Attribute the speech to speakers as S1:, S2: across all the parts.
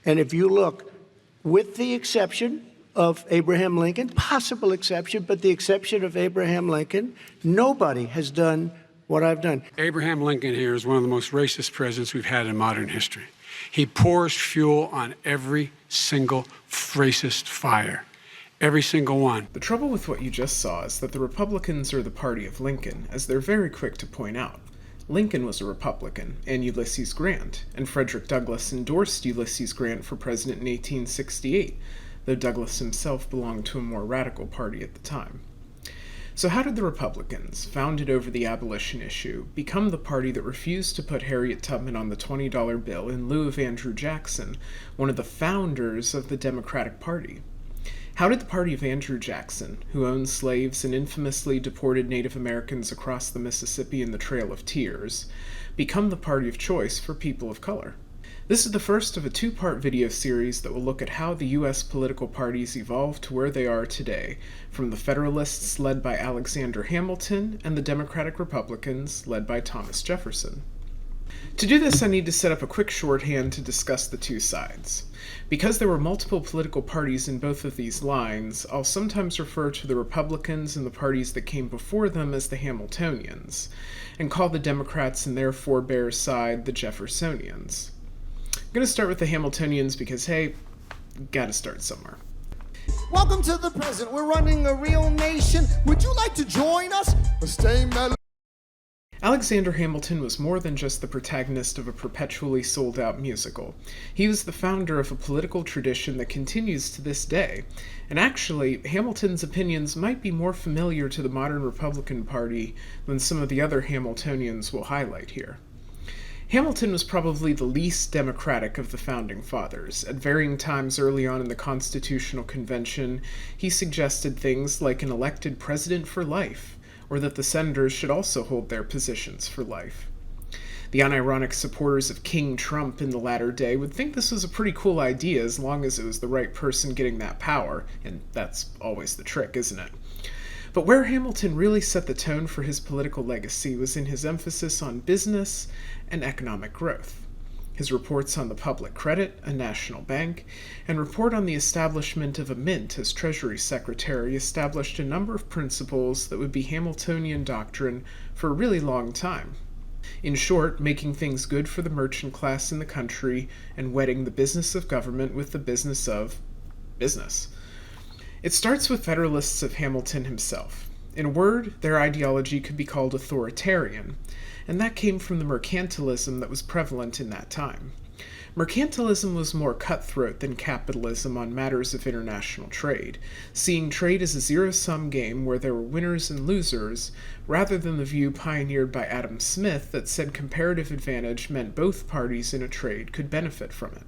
S1: And if you look, with the exception of Abraham Lincoln, possible exception, but the exception of Abraham Lincoln, nobody has done what I've done.
S2: Abraham Lincoln here is one of the most racist presidents we've had in modern history. He pours fuel on every single racist fire. Every single one.
S3: The trouble with what you just saw is that the Republicans are the party of Lincoln, as they're very quick to point out. Lincoln was a Republican, and Ulysses Grant, and Frederick Douglass endorsed Ulysses Grant for president in 1868, though Douglass himself belonged to a more radical party at the time. So how did the Republicans, founded over the abolition issue, become the party that refused to put Harriet Tubman on the $20 bill in lieu of Andrew Jackson, one of the founders of the Democratic Party? How did the party of Andrew Jackson, who owned slaves and infamously deported Native Americans across the Mississippi in the Trail of Tears, become the party of choice for people of color? This is the first of a two-part video series that will look at how the U.S. political parties evolved to where they are today, from the Federalists led by Alexander Hamilton and the Democratic Republicans led by Thomas Jefferson. To do this, I need to set up a quick shorthand to discuss the two sides. Because there were multiple political parties in both of these lines, I'll sometimes refer to the Republicans and the parties that came before them as the Hamiltonians, and call the Democrats and their forebears' side the Jeffersonians. I'm going to start with the Hamiltonians because, hey, gotta start somewhere.
S4: Welcome to the present. We're running a real nation. Would you like to join us? Or stay mellow?
S3: Alexander Hamilton was more than just the protagonist of a perpetually sold-out musical. He was the founder of a political tradition that continues to this day, and actually, Hamilton's opinions might be more familiar to the modern Republican Party than some of the other Hamiltonians will highlight here. Hamilton was probably the least democratic of the Founding Fathers. At varying times early on in the Constitutional Convention, he suggested things like an elected president for life, or that the senators should also hold their positions for life. The unironic supporters of King Trump in the latter day would think this was a pretty cool idea as long as it was the right person getting that power, and that's always the trick, isn't it? But where Hamilton really set the tone for his political legacy was in his emphasis on business and economic growth. His reports on the public credit, a national bank, and report on the establishment of a mint as Treasury Secretary established a number of principles that would be Hamiltonian doctrine for a really long time. In short, making things good for the merchant class in the country and wedding the business of government with the business of business. It starts with Federalists of Hamilton himself. In a word, their ideology could be called authoritarian, and that came from the mercantilism that was prevalent in that time. Mercantilism was more cutthroat than capitalism on matters of international trade, seeing trade as a zero-sum game where there were winners and losers, rather than the view pioneered by Adam Smith that said comparative advantage meant both parties in a trade could benefit from it.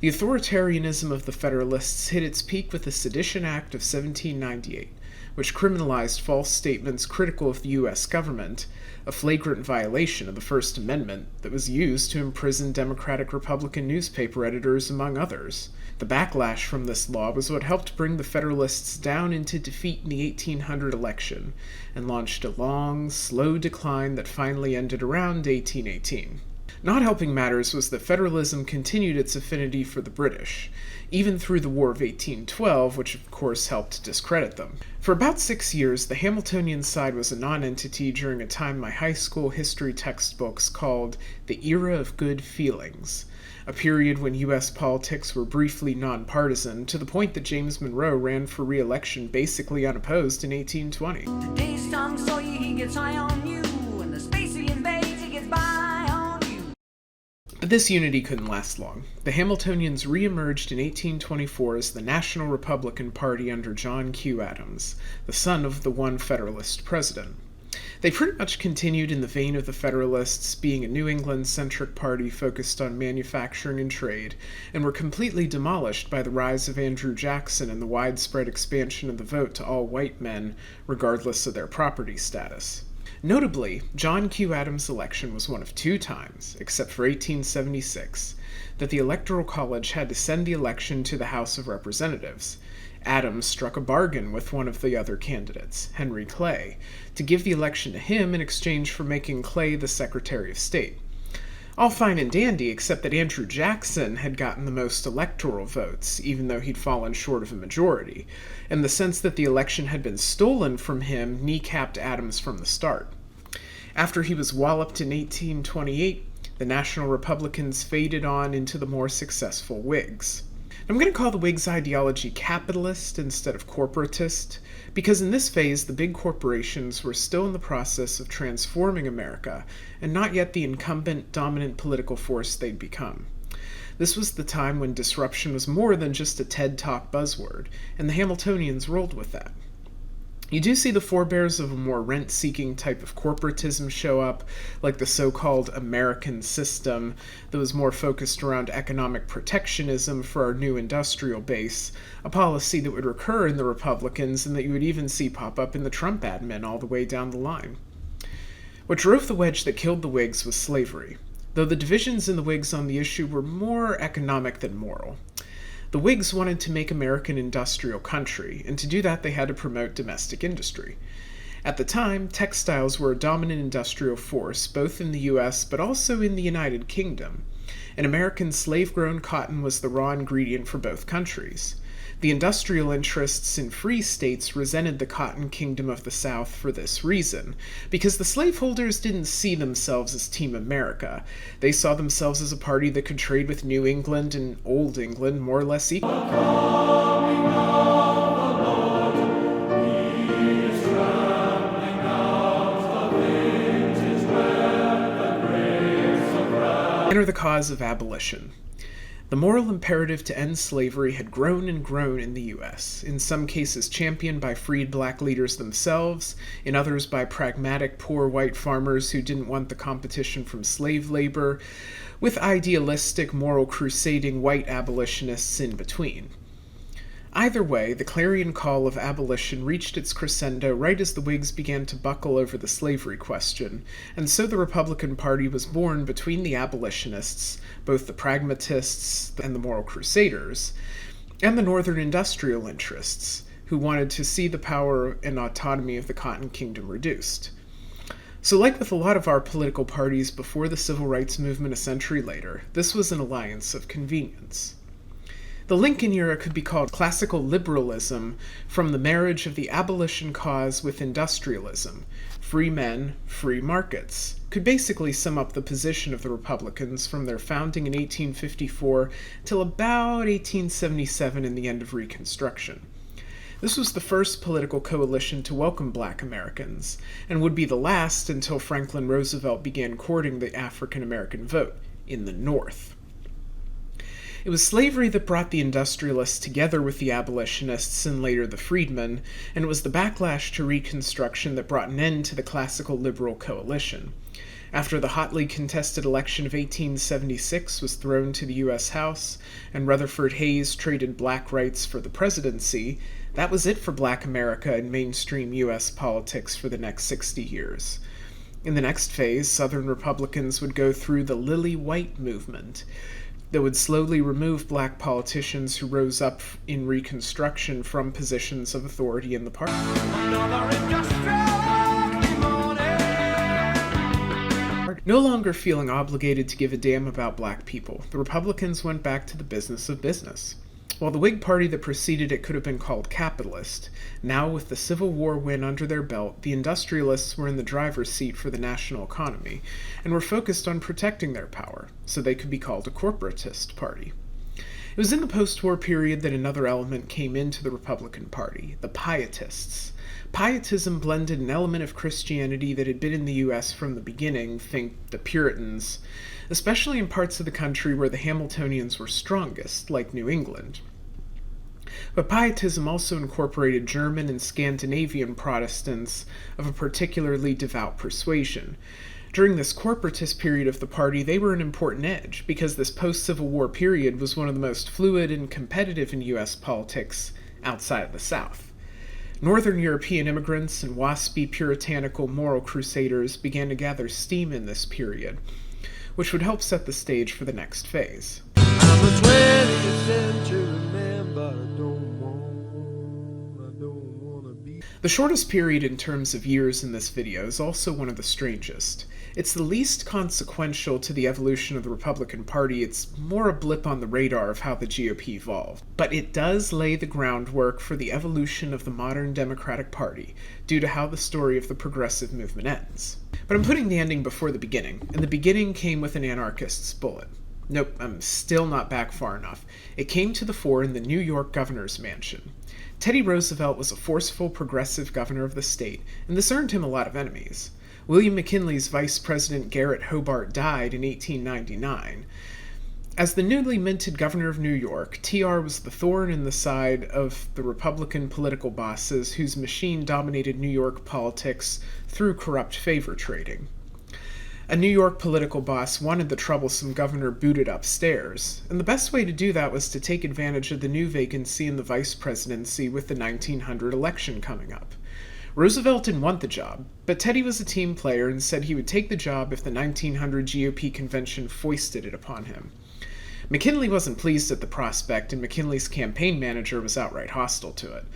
S3: The authoritarianism of the Federalists hit its peak with the Sedition Act of 1798, which criminalized false statements critical of the U.S. government, a flagrant violation of the First Amendment that was used to imprison Democratic-Republican newspaper editors, among others. The backlash from this law was what helped bring the Federalists down into defeat in the 1800 election, and launched a long, slow decline that finally ended around 1818. Not helping matters was that federalism continued its affinity for the British, even through the War of 1812, which of course helped discredit them. For about 6 years, the Hamiltonian side was a non-entity during a time my high school history textbooks called the Era of Good Feelings, a period when U.S. politics were briefly nonpartisan, to the point that James Monroe ran for re-election basically unopposed in 1820.
S5: Today's Tom Sawyer, he gets high on you, and the space he invades, he gets by on you.
S3: But this unity couldn't last long. The Hamiltonians re-emerged in 1824 as the National Republican Party under John Q. Adams, the son of the one Federalist president. They pretty much continued in the vein of the Federalists, being a New England-centric party focused on manufacturing and trade, and were completely demolished by the rise of Andrew Jackson and the widespread expansion of the vote to all white men, regardless of their property status. Notably, John Q. Adams' election was one of 2 times, except for 1876, that the Electoral College had to send the election to the House of Representatives. Adams struck a bargain with one of the other candidates, Henry Clay, to give the election to him in exchange for making Clay the Secretary of State. All fine and dandy, except that Andrew Jackson had gotten the most electoral votes, even though he'd fallen short of a majority, and the sense that the election had been stolen from him kneecapped Adams from the start. After he was walloped in 1828, the National Republicans faded on into the more successful Whigs. I'm going to call the Whigs' ideology capitalist instead of corporatist, because in this phase the big corporations were still in the process of transforming America, and not yet the incumbent dominant political force they'd become. This was the time when disruption was more than just a TED Talk buzzword, and the Hamiltonians rolled with that. You do see the forebears of a more rent-seeking type of corporatism show up, like the so-called American system that was more focused around economic protectionism for our new industrial base, a policy that would recur in the Republicans and that you would even see pop up in the Trump admin all the way down the line. What drove the wedge that killed the Whigs was slavery, though the divisions in the Whigs on the issue were more economic than moral. The Whigs wanted to make America an industrial country, and to do that they had to promote domestic industry. At the time, textiles were a dominant industrial force, both in the U.S. but also in the United Kingdom, and American slave-grown cotton was the raw ingredient for both countries. The industrial interests in free states resented the Cotton Kingdom of the South for this reason, because the slaveholders didn't see themselves as Team America. They saw themselves as a party that could trade with New England and Old England more or less equally. Enter the cause of abolition. The moral imperative to end slavery had grown and grown in the U.S., in some cases championed by freed black leaders themselves, in others by pragmatic poor white farmers who didn't want the competition from slave labor, with idealistic, moral crusading white abolitionists in between. Either way, the clarion call of abolition reached its crescendo right as the Whigs began to buckle over the slavery question, and so the Republican Party was born between the abolitionists, both the pragmatists and the moral crusaders, and the northern industrial interests, who wanted to see the power and autonomy of the Cotton Kingdom reduced. So like with a lot of our political parties before the Civil Rights Movement a century later, this was an alliance of convenience. The Lincoln era could be called classical liberalism from the marriage of the abolition cause with industrialism. Free men, free markets, could basically sum up the position of the Republicans from their founding in 1854 till about 1877 and the end of Reconstruction. This was the first political coalition to welcome black Americans, and would be the last until Franklin Roosevelt began courting the African American vote in the North. It was slavery that brought the industrialists together with the abolitionists and later the freedmen, and it was the backlash to Reconstruction that brought an end to the classical liberal coalition. After the hotly contested election of 1876 was thrown to the U.S. House, and Rutherford Hayes traded black rights for the presidency, that was it for black America in mainstream U.S. politics for the next 60 years. In the next phase, Southern Republicans would go through the Lily White movement, that would slowly remove black politicians who rose up in Reconstruction from positions of authority in the party. No longer feeling obligated to give a damn about black people, the Republicans went back to the business of business. While the Whig Party that preceded it could have been called capitalist, now with the Civil War win under their belt, the industrialists were in the driver's seat for the national economy, and were focused on protecting their power, so they could be called a corporatist party. It was in the post-war period that another element came into the Republican Party, the Pietists. Pietism blended an element of Christianity that had been in the U.S. from the beginning, think the Puritans, especially in parts of the country where the Hamiltonians were strongest, like New England. But Pietism also incorporated German and Scandinavian Protestants of a particularly devout persuasion. During this corporatist period of the party, they were an important edge, because this post-Civil War period was one of the most fluid and competitive in U.S. politics outside of the South. Northern European immigrants and waspy puritanical moral crusaders began to gather steam in this period, which would help set the stage for the next phase.
S4: I'm a 20th century man, but I don't wanna be.
S3: The shortest period in terms of years in this video is also one of the strangest. It's the least consequential to the evolution of the Republican Party. It's more a blip on the radar of how the GOP evolved. But it does lay the groundwork for the evolution of the modern Democratic Party, due to how the story of the progressive movement ends. But I'm putting the ending before the beginning, and the beginning came with an anarchist's bullet. Nope, I'm still not back far enough. It came to the fore in the New York governor's mansion. Teddy Roosevelt was a forceful, progressive governor of the state, and this earned him a lot of enemies. William McKinley's vice president Garrett Hobart died in 1899. As the newly minted governor of New York, TR was the thorn in the side of the Republican political bosses whose machine dominated New York politics through corrupt favor trading. A New York political boss wanted the troublesome governor booted upstairs, and the best way to do that was to take advantage of the new vacancy in the vice presidency with the 1900 election coming up. Roosevelt didn't want the job, but Teddy was a team player and said he would take the job if the 1900 GOP convention foisted it upon him. McKinley wasn't pleased at the prospect, and McKinley's campaign manager was outright hostile to it.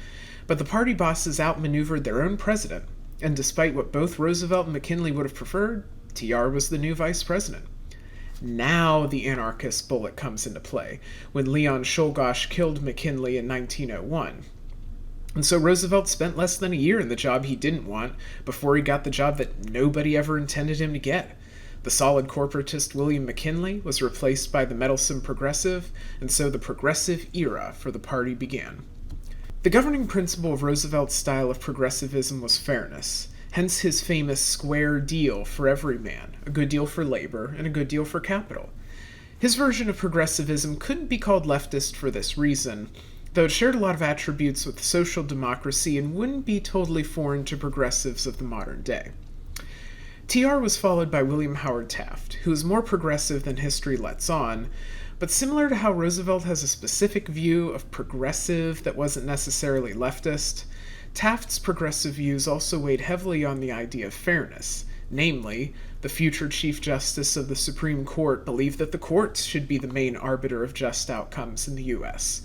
S3: But the party bosses outmaneuvered their own president, and despite what both Roosevelt and McKinley would have preferred, TR was the new vice president. Now the anarchist bullet comes into play, when Leon Czolgosz killed McKinley in 1901. And so Roosevelt spent less than a year in the job he didn't want before he got the job that nobody ever intended him to get. The solid corporatist William McKinley was replaced by the meddlesome progressive, and so the progressive era for the party began. The governing principle of Roosevelt's style of progressivism was fairness, hence his famous square deal for every man, a good deal for labor and a good deal for capital. His version of progressivism couldn't be called leftist for this reason, though it shared a lot of attributes with social democracy and wouldn't be totally foreign to progressives of the modern day. TR was followed by William Howard Taft, who was more progressive than history lets on, but similar to how Roosevelt has a specific view of progressive that wasn't necessarily leftist, Taft's progressive views also weighed heavily on the idea of fairness. Namely, the future Chief Justice of the Supreme Court believed that the courts should be the main arbiter of just outcomes in the U.S.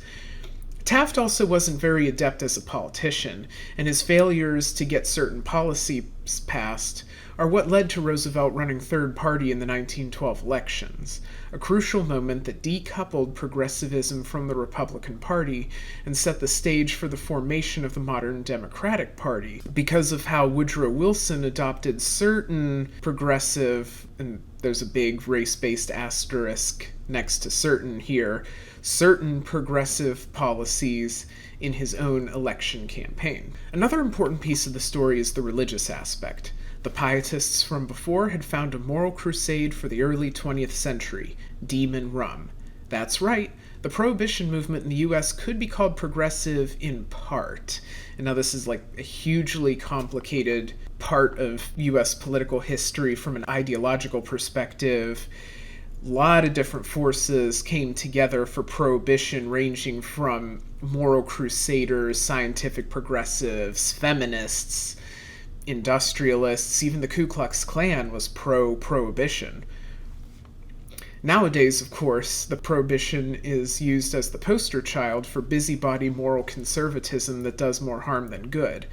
S3: Taft also wasn't very adept as a politician, and his failures to get certain policies passed are what led to Roosevelt running third party in the 1912 elections, a crucial moment that decoupled progressivism from the Republican Party and set the stage for the formation of the modern Democratic Party because of how Woodrow Wilson adopted certain progressive, and there's a big race-based asterisk next to certain here, certain progressive policies in his own election campaign. Another important piece of the story is the religious aspect. The pietists from before had found a moral crusade for the early 20th century, demon rum. That's right, the Prohibition movement in the US could be called progressive in part. And now this is like a hugely complicated part of US political history from an ideological perspective. A lot of different forces came together for Prohibition, ranging from moral crusaders, scientific progressives, feminists, industrialists. Even the Ku Klux Klan was pro-Prohibition. Nowadays, of course, the Prohibition is used as the poster child for busybody moral conservatism that does more harm than good.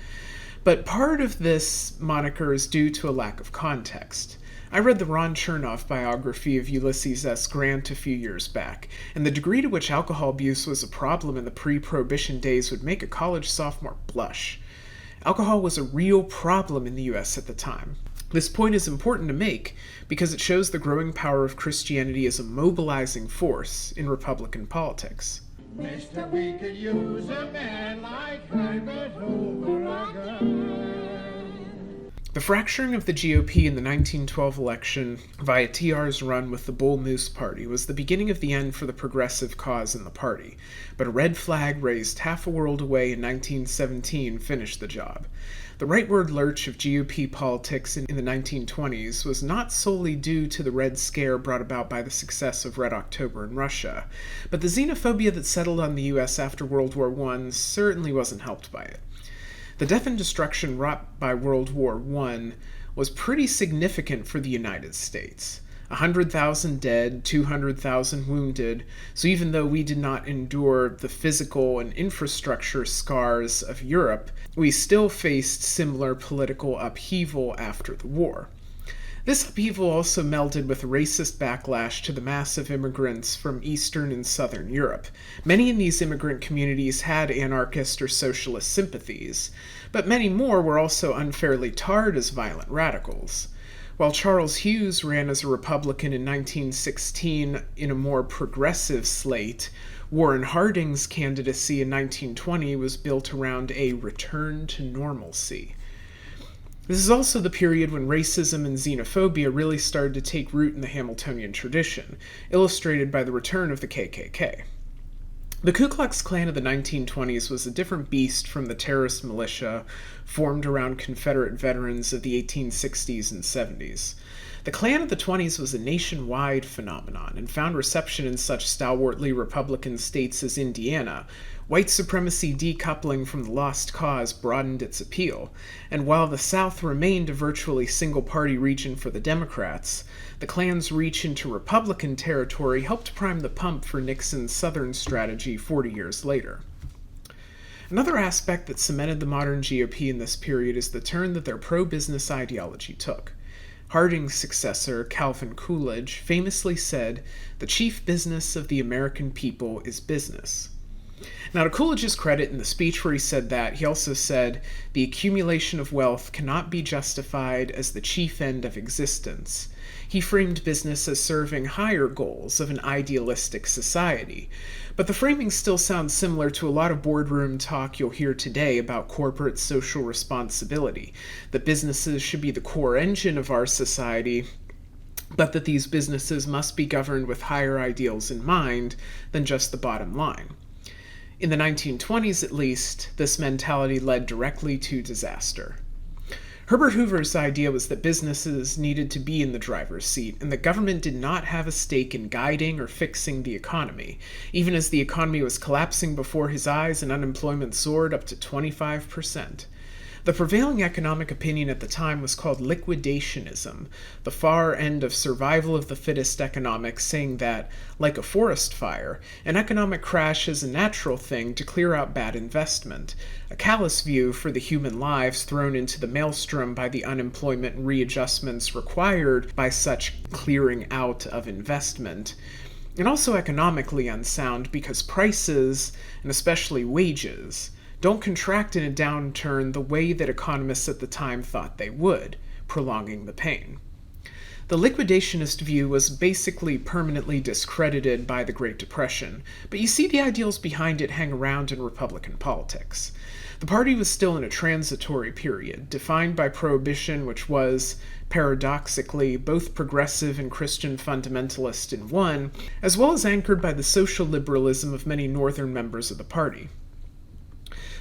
S3: But part of this moniker is due to a lack of context. I read the Ron Chernoff biography of Ulysses S. Grant a few years back, and the degree to which alcohol abuse was a problem in the pre-Prohibition days would make a college sophomore blush. Alcohol was a real problem in the US at the time. This point is important to make because it shows the growing power of Christianity as a mobilizing force in Republican politics.
S4: Mister, we could use a man like Herbert Hoover again.
S3: The fracturing of the GOP in the 1912 election via TR's run with the Bull Moose Party was the beginning of the end for the progressive cause in the party, but a red flag raised half a world away in 1917 finished the job. The rightward lurch of GOP politics in the 1920s was not solely due to the Red Scare brought about by the success of Red October in Russia, but the xenophobia that settled on the US after World War I certainly wasn't helped by it. The death and destruction wrought by World War I was pretty significant for the United States. 100,000 dead, 200,000 wounded, so even though we did not endure the physical and infrastructure scars of Europe, we still faced similar political upheaval after the war. This upheaval also melded with a racist backlash to the massive immigrants from Eastern and Southern Europe. Many in these immigrant communities had anarchist or socialist sympathies, but many more were also unfairly tarred as violent radicals. While Charles Hughes ran as a Republican in 1916 in a more progressive slate, Warren Harding's candidacy in 1920 was built around a return to normalcy. This is also the period when racism and xenophobia really started to take root in the Hamiltonian tradition, illustrated by the return of the KKK. The Ku Klux Klan of the 1920s was a different beast from the terrorist militia formed around Confederate veterans of the 1860s and 70s. The Klan of the 20s was a nationwide phenomenon and found reception in such stalwartly Republican states as Indiana. White supremacy decoupling from the Lost Cause broadened its appeal, and while the South remained a virtually single-party region for the Democrats, the Klan's reach into Republican territory helped prime the pump for Nixon's Southern strategy 40 years later. Another aspect that cemented the modern GOP in this period is the turn that their pro-business ideology took. Harding's successor, Calvin Coolidge, famously said, "The chief business of the American people is business." Now, to Coolidge's credit, in the speech where he said that, he also said, "The accumulation of wealth cannot be justified as the chief end of existence." He framed business as serving higher goals of an idealistic society. But the framing still sounds similar to a lot of boardroom talk you'll hear today about corporate social responsibility, that businesses should be the core engine of our society, but that these businesses must be governed with higher ideals in mind than just the bottom line. In the 1920s, at least, this mentality led directly to disaster. Herbert Hoover's idea was that businesses needed to be in the driver's seat, and the government did not have a stake in guiding or fixing the economy, even as the economy was collapsing before his eyes and unemployment soared up to 25%. The prevailing economic opinion at the time was called liquidationism, the far end of survival of the fittest economics, saying that, like a forest fire, an economic crash is a natural thing to clear out bad investment, a callous view for the human lives thrown into the maelstrom by the unemployment and readjustments required by such clearing out of investment, and also economically unsound because prices, and especially wages, don't contract in a downturn the way that economists at the time thought they would, prolonging the pain. The liquidationist view was basically permanently discredited by the Great Depression, but you see the ideals behind it hang around in Republican politics. The party was still in a transitory period, defined by Prohibition, which was, paradoxically, both progressive and Christian fundamentalist in one, as well as anchored by the social liberalism of many northern members of the party.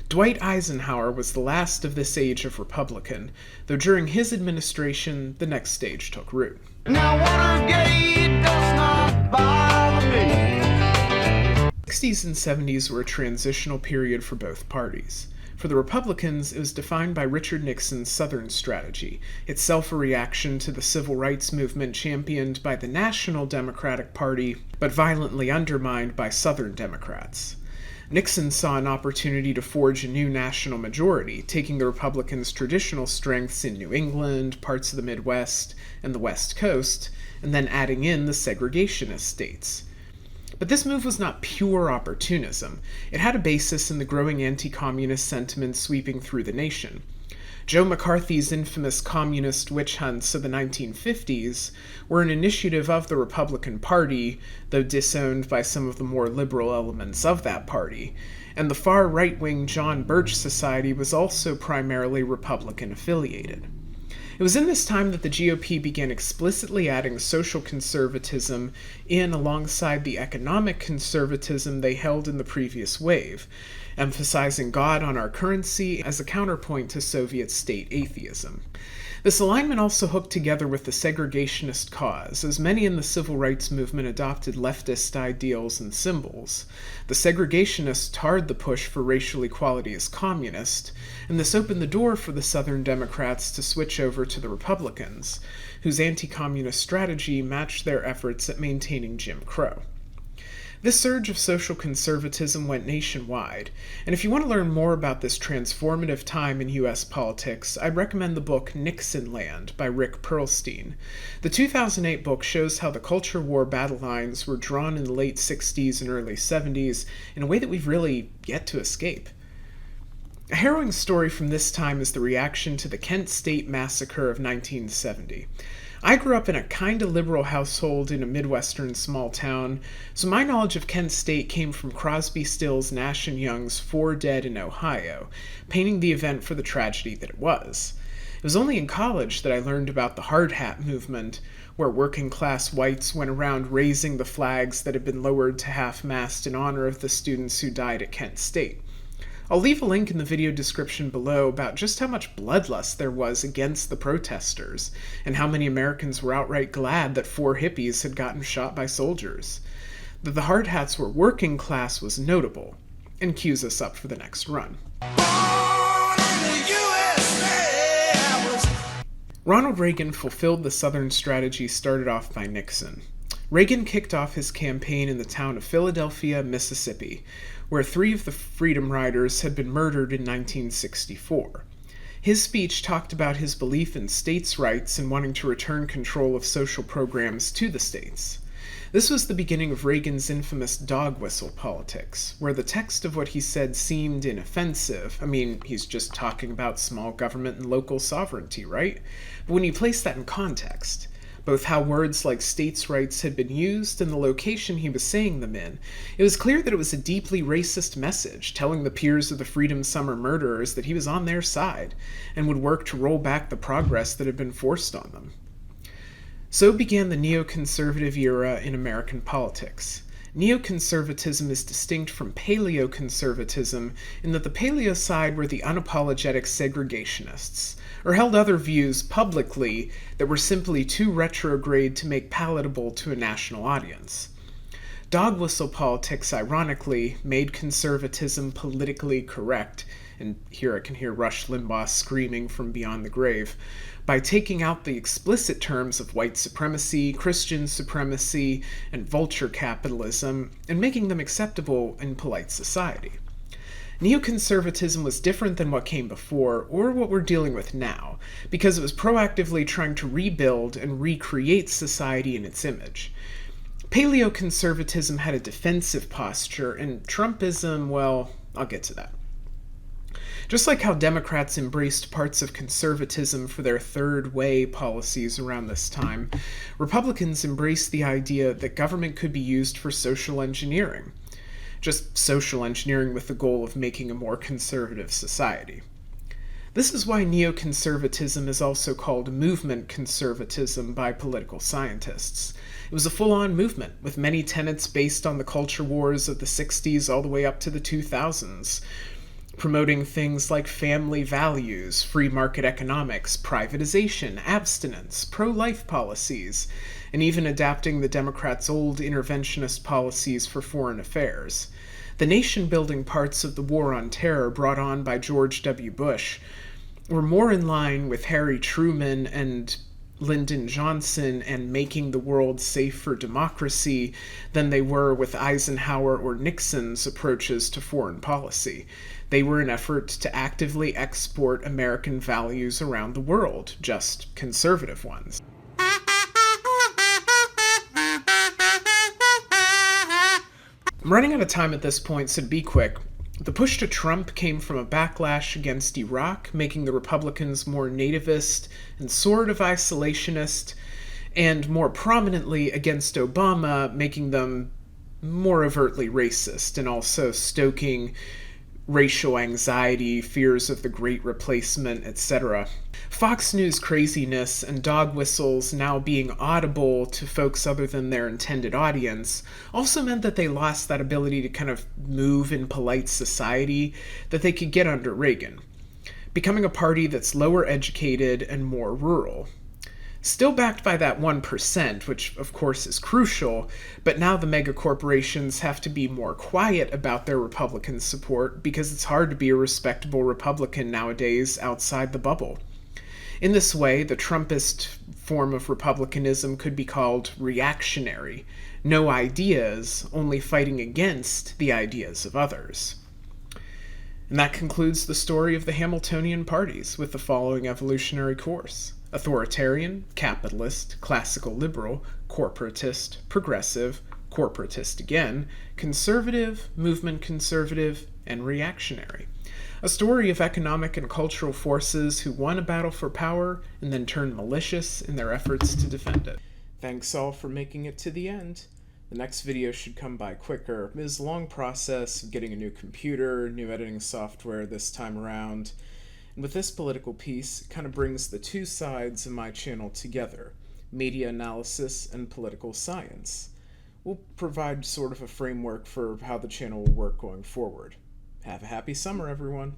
S3: Dwight Eisenhower was the last of this age of Republican, though during his administration, the next stage took root.
S4: Now Watergate does not bother me.
S3: The 60s and 70s were a transitional period for both parties. For the Republicans, it was defined by Richard Nixon's Southern strategy, itself a reaction to the civil rights movement championed by the National Democratic Party, but violently undermined by Southern Democrats. Nixon saw an opportunity to forge a new national majority, taking the Republicans' traditional strengths in New England, parts of the Midwest, and the West Coast, and then adding in the segregationist states. But this move was not pure opportunism. It had a basis in the growing anti-communist sentiment sweeping through the nation. Joe McCarthy's infamous communist witch hunts of the 1950s were an initiative of the Republican Party, though disowned by some of the more liberal elements of that party, and the far right-wing John Birch Society was also primarily Republican affiliated. It was in this time that the GOP began explicitly adding social conservatism in alongside the economic conservatism they held in the previous wave, emphasizing God on our currency as a counterpoint to Soviet state atheism. This alignment also hooked together with the segregationist cause, as many in the civil rights movement adopted leftist ideals and symbols. The segregationists tarred the push for racial equality as communist, and this opened the door for the Southern Democrats to switch over to the Republicans, whose anti-communist strategy matched their efforts at maintaining Jim Crow. This surge of social conservatism went nationwide, and if you want to learn more about this transformative time in U.S. politics, I'd recommend the book Nixonland by Rick Perlstein. The 2008 book shows how the culture war battle lines were drawn in the late 60s and early 70s in a way that we've really yet to escape. A harrowing story from this time is the reaction to the Kent State Massacre of 1970. I grew up in a kinda liberal household in a Midwestern small town, so my knowledge of Kent State came from Crosby, Stills, Nash & Young's Four Dead in Ohio, painting the event for the tragedy that it was. It was only in college that I learned about the hard hat movement, where working-class whites went around raising the flags that had been lowered to half-mast in honor of the students who died at Kent State. I'll leave a link in the video description below about just how much bloodlust there was against the protesters, and how many Americans were outright glad that 4 hippies had gotten shot by soldiers. That the hard hats were working class was notable, and cues us up for the next run. Ronald Reagan fulfilled the Southern strategy started off by Nixon. Reagan kicked off his campaign in the town of Philadelphia, Mississippi, where 3 of the Freedom Riders had been murdered in 1964. His speech talked about his belief in states' rights and wanting to return control of social programs to the states. This was the beginning of Reagan's infamous dog whistle politics, where the text of what he said seemed inoffensive. I mean, he's just talking about small government and local sovereignty, right? But when you place that in context, both how words like states' rights had been used and the location he was saying them in, it was clear that it was a deeply racist message, telling the peers of the Freedom Summer murderers that he was on their side, and would work to roll back the progress that had been forced on them. So began the neoconservative era in American politics. Neoconservatism is distinct from paleoconservatism in that the paleo side were the unapologetic segregationists, or held other views publicly that were simply too retrograde to make palatable to a national audience. Dog whistle politics, ironically, made conservatism politically correct, and here I can hear Rush Limbaugh screaming from beyond the grave, by taking out the explicit terms of white supremacy, Christian supremacy, and vulture capitalism, and making them acceptable in polite society. Neoconservatism was different than what came before, or what we're dealing with now, because it was proactively trying to rebuild and recreate society in its image. Paleoconservatism had a defensive posture, and Trumpism, well, I'll get to that. Just like how Democrats embraced parts of conservatism for their third way policies around this time, Republicans embraced the idea that government could be used for social engineering. Just social engineering with the goal of making a more conservative society. This is why neoconservatism is also called movement conservatism by political scientists. It was a full-on movement, with many tenets based on the culture wars of the 60s all the way up to the 2000s, promoting things like family values, free market economics, privatization, abstinence, pro-life policies, and even adapting the Democrats' old interventionist policies for foreign affairs. The nation-building parts of the War on Terror brought on by George W. Bush were more in line with Harry Truman and Lyndon Johnson and making the world safe for democracy than they were with Eisenhower or Nixon's approaches to foreign policy. They were an effort to actively export American values around the world, just conservative ones. I'm running out of time at this point, so to be quick, the push to Trump came from a backlash against Iraq, making the Republicans more nativist and sort of isolationist, and more prominently against Obama, making them more overtly racist, and also stoking racial anxiety, fears of the Great Replacement, etc. Fox News craziness and dog whistles now being audible to folks other than their intended audience also meant that they lost that ability to kind of move in polite society that they could get under Reagan, becoming a party that's lower educated and more rural. Still backed by that 1%, which of course is crucial, but now the mega corporations have to be more quiet about their Republican support because it's hard to be a respectable Republican nowadays outside the bubble. In this way, the Trumpist form of republicanism could be called reactionary, No ideas, only fighting against the ideas of others. And that concludes the story of the Hamiltonian parties with the following evolutionary course: authoritarian, capitalist, classical liberal, corporatist, progressive, corporatist again, conservative, movement conservative, and reactionary. A story of economic and cultural forces who won a battle for power and then turned malicious in their efforts to defend it. Thanks all for making it to the end. The next video should come by quicker. It is a long process of getting a new computer, new editing software this time around. And with this political piece, it kind of brings the two sides of my channel together: media analysis and political science. We'll provide sort of a framework for how the channel will work going forward. Have a happy summer, everyone.